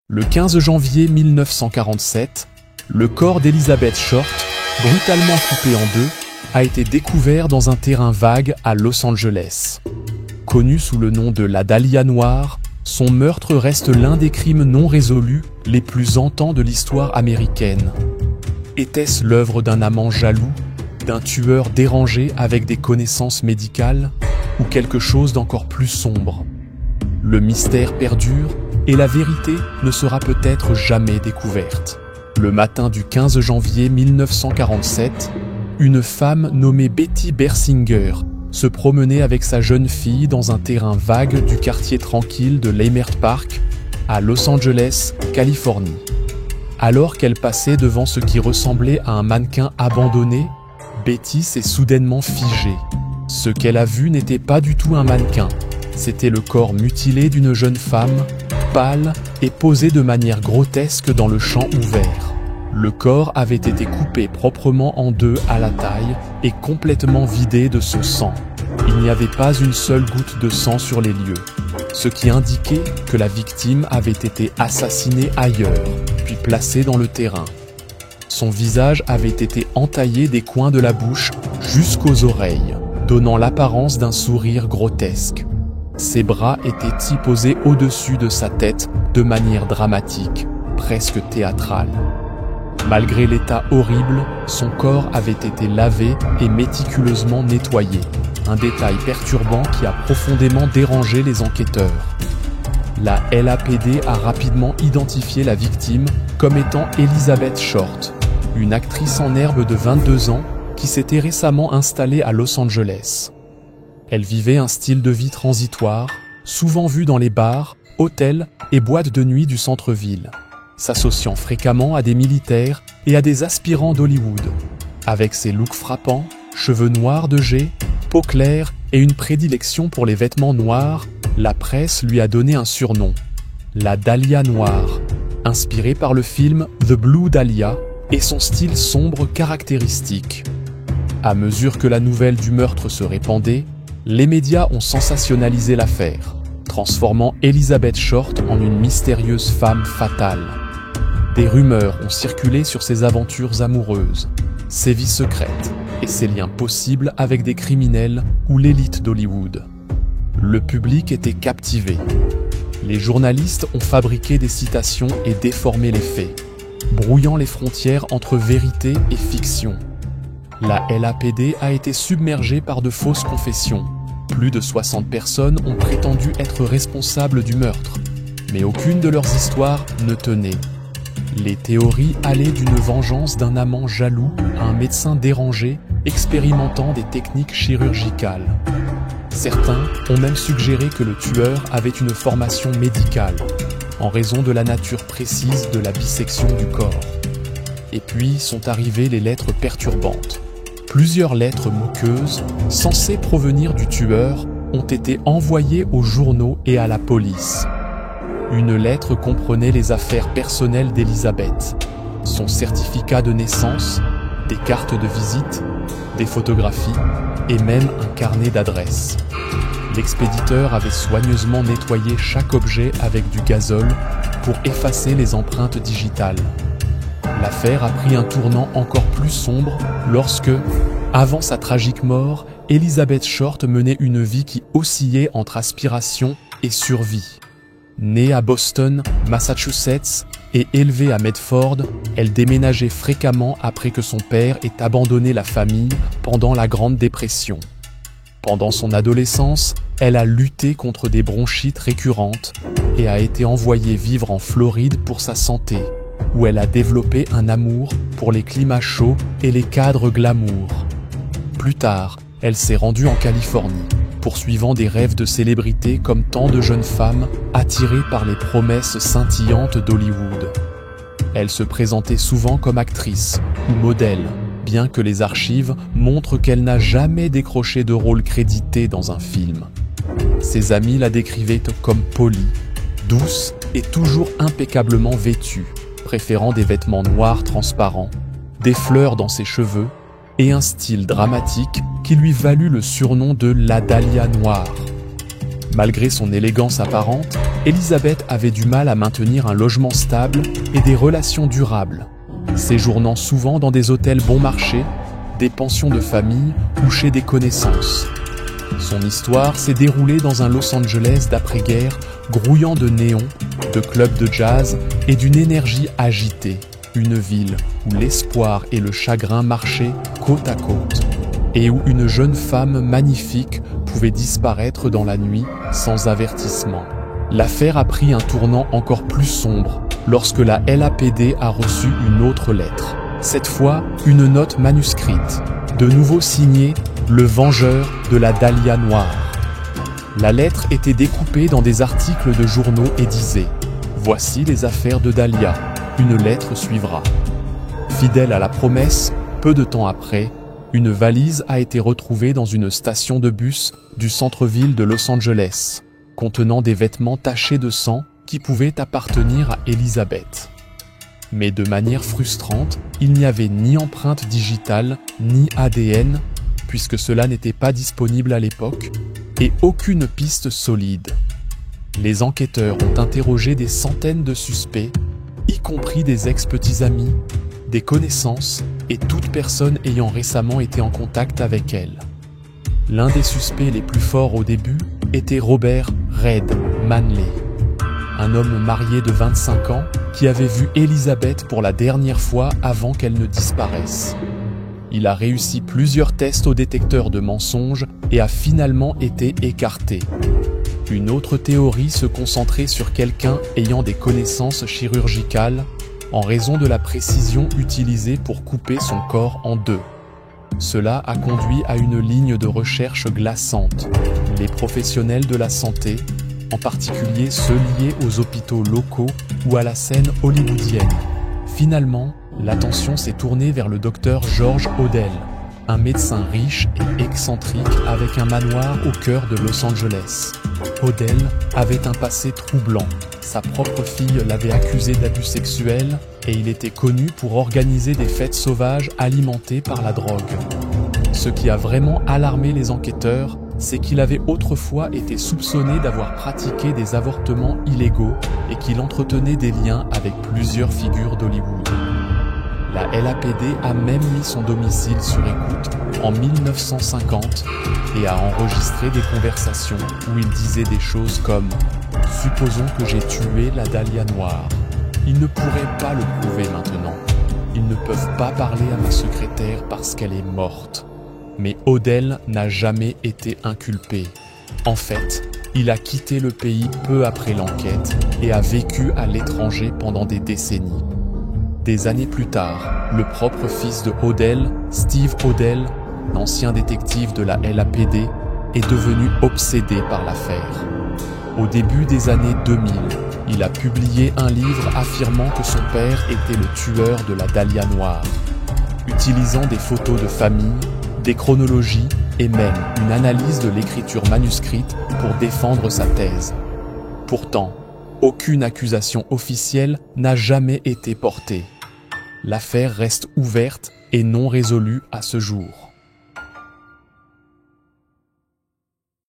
Le 15 janvier 1947, le corps d'Elizabeth Short, brutalement coupé en deux, a été découvert dans un terrain vague à Los Angeles. Connu sous le nom de la Dahlia noire, son meurtre reste l'un des crimes non résolus les plus hantants de l'histoire américaine. Était-ce l'œuvre d'un amant jaloux, d'un tueur dérangé avec des connaissances médicales, ou quelque chose d'encore plus sombre? Le mystère perdure et la vérité ne sera peut-être jamais découverte. Le matin du 15 janvier 1947, une femme nommée Betty Bersinger se promenait avec sa jeune fille dans un terrain vague du quartier tranquille de Leimert Park, à Los Angeles, Californie. Alors qu'elle passait devant ce qui ressemblait à un mannequin abandonné, Betty s'est soudainement figée. Ce qu'elle a vu n'était pas du tout un mannequin, c'était le corps mutilé d'une jeune femme, pâle et posée de manière grotesque dans le champ ouvert. Le corps avait été coupé proprement en deux à la taille et complètement vidé de son sang. Il n'y avait pas une seule goutte de sang sur les lieux, ce qui indiquait que la victime avait été assassinée ailleurs, puis placée dans le terrain. Son visage avait été entaillé des coins de la bouche jusqu'aux oreilles, donnant l'apparence d'un sourire grotesque. Ses bras étaient posés au-dessus de sa tête de manière dramatique, presque théâtrale. Malgré l'état horrible, son corps avait été lavé et méticuleusement nettoyé, un détail perturbant qui a profondément dérangé les enquêteurs. La LAPD a rapidement identifié la victime comme étant Elizabeth Short, une actrice en herbe de 22 ans qui s'était récemment installée à Los Angeles. Elle vivait un style de vie transitoire, souvent vu dans les bars, hôtels et boîtes de nuit du centre-ville, s'associant fréquemment à des militaires et à des aspirants d'Hollywood. Avec ses looks frappants, cheveux noirs de jet, peau claire et une prédilection pour les vêtements noirs, la presse lui a donné un surnom, la Dahlia noire, inspiré par le film The Blue Dahlia et son style sombre caractéristique. À mesure que la nouvelle du meurtre se répandait, les médias ont sensationnalisé l'affaire, transformant Elizabeth Short en une mystérieuse femme fatale. Des rumeurs ont circulé sur ses aventures amoureuses, ses vies secrètes et ses liens possibles avec des criminels ou l'élite d'Hollywood. Le public était captivé. Les journalistes ont fabriqué des citations et déformé les faits, brouillant les frontières entre vérité et fiction. La LAPD a été submergée par de fausses confessions. Plus de 60 personnes ont prétendu être responsables du meurtre, mais aucune de leurs histoires ne tenait. Les théories allaient d'une vengeance d'un amant jaloux à un médecin dérangé expérimentant des techniques chirurgicales. Certains ont même suggéré que le tueur avait une formation médicale, en raison de la nature précise de la bisection du corps. Et puis sont arrivées les lettres perturbantes. Plusieurs lettres moqueuses, censées provenir du tueur, ont été envoyées aux journaux et à la police. Une lettre comprenait les affaires personnelles d'Elizabeth, son certificat de naissance, des cartes de visite, des photographies et même un carnet d'adresses. L'expéditeur avait soigneusement nettoyé chaque objet avec du gazole pour effacer les empreintes digitales. L'affaire a pris un tournant encore plus sombre lorsque, avant sa tragique mort, Elizabeth Short menait une vie qui oscillait entre aspiration et survie. Née à Boston, Massachusetts, et élevée à Medford, elle déménageait fréquemment après que son père ait abandonné la famille pendant la Grande Dépression. Pendant son adolescence, elle a lutté contre des bronchites récurrentes et a été envoyée vivre en Floride pour sa santé, où elle a développé un amour pour les climats chauds et les cadres glamour. Plus tard, elle s'est rendue en Californie, poursuivant des rêves de célébrité comme tant de jeunes femmes attirées par les promesses scintillantes d'Hollywood. Elle se présentait souvent comme actrice ou modèle, bien que les archives montrent qu'elle n'a jamais décroché de rôle crédité dans un film. Ses amis la décrivaient comme polie, douce et toujours impeccablement vêtue, préférant des vêtements noirs transparents, des fleurs dans ses cheveux et un style dramatique qui lui valut le surnom de la Dahlia noire. Malgré son élégance apparente, Elisabeth avait du mal à maintenir un logement stable et des relations durables, séjournant souvent dans des hôtels bon marché, des pensions de famille ou chez des connaissances. Son histoire s'est déroulée dans un Los Angeles d'après-guerre grouillant de néons, de clubs de jazz et d'une énergie agitée, une ville où l'espoir et le chagrin marchaient côte à côte, et où une jeune femme magnifique pouvait disparaître dans la nuit sans avertissement. L'affaire a pris un tournant encore plus sombre lorsque la LAPD a reçu une autre lettre. Cette fois, une note manuscrite, de nouveau signée « Le Vengeur de la Dahlia Noire ». La lettre était découpée dans des articles de journaux et disait « Voici les affaires de Dahlia, une lettre suivra ». Fidèle à la promesse, peu de temps après, une valise a été retrouvée dans une station de bus du centre-ville de Los Angeles, contenant des vêtements tachés de sang qui pouvaient appartenir à Elisabeth. Mais de manière frustrante, il n'y avait ni empreinte digitale, ni ADN, puisque cela n'était pas disponible à l'époque, et aucune piste solide. Les enquêteurs ont interrogé des centaines de suspects, y compris des ex-petits amis, des connaissances et toute personne ayant récemment été en contact avec elle. L'un des suspects les plus forts au début était Robert Red Manley, un homme marié de 25 ans qui avait vu Elisabeth pour la dernière fois avant qu'elle ne disparaisse. Il a réussi plusieurs tests au détecteur de mensonges et a finalement été écarté. Une autre théorie se concentrait sur quelqu'un ayant des connaissances chirurgicales en raison de la précision utilisée pour couper son corps en deux. Cela a conduit à une ligne de recherche glaçante. Les professionnels de la santé, en particulier ceux liés aux hôpitaux locaux ou à la scène hollywoodienne. Finalement, l'attention s'est tournée vers le docteur George Odell, un médecin riche et excentrique avec un manoir au cœur de Los Angeles. Odell avait un passé troublant. Sa propre fille l'avait accusé d'abus sexuels et il était connu pour organiser des fêtes sauvages alimentées par la drogue. Ce qui a vraiment alarmé les enquêteurs, c'est qu'il avait autrefois été soupçonné d'avoir pratiqué des avortements illégaux et qu'il entretenait des liens avec plusieurs figures d'Hollywood. La LAPD a même mis son domicile sur écoute en 1950 et a enregistré des conversations où il disait des choses comme « Supposons que j'ai tué la Dahlia Noire. Ils ne pourraient pas le prouver maintenant. Ils ne peuvent pas parler à ma secrétaire parce qu'elle est morte. » Mais Odell n'a jamais été inculpé. En fait, il a quitté le pays peu après l'enquête et a vécu à l'étranger pendant des décennies. Des années plus tard, le propre fils de Odell, Steve Odell, l'ancien détective de la LAPD, est devenu obsédé par l'affaire. Au début des années 2000, il a publié un livre affirmant que son père était le tueur de la Dahlia Noire, utilisant des photos de famille, des chronologies et même une analyse de l'écriture manuscrite pour défendre sa thèse. Pourtant, aucune accusation officielle n'a jamais été portée. L'affaire reste ouverte et non résolue à ce jour.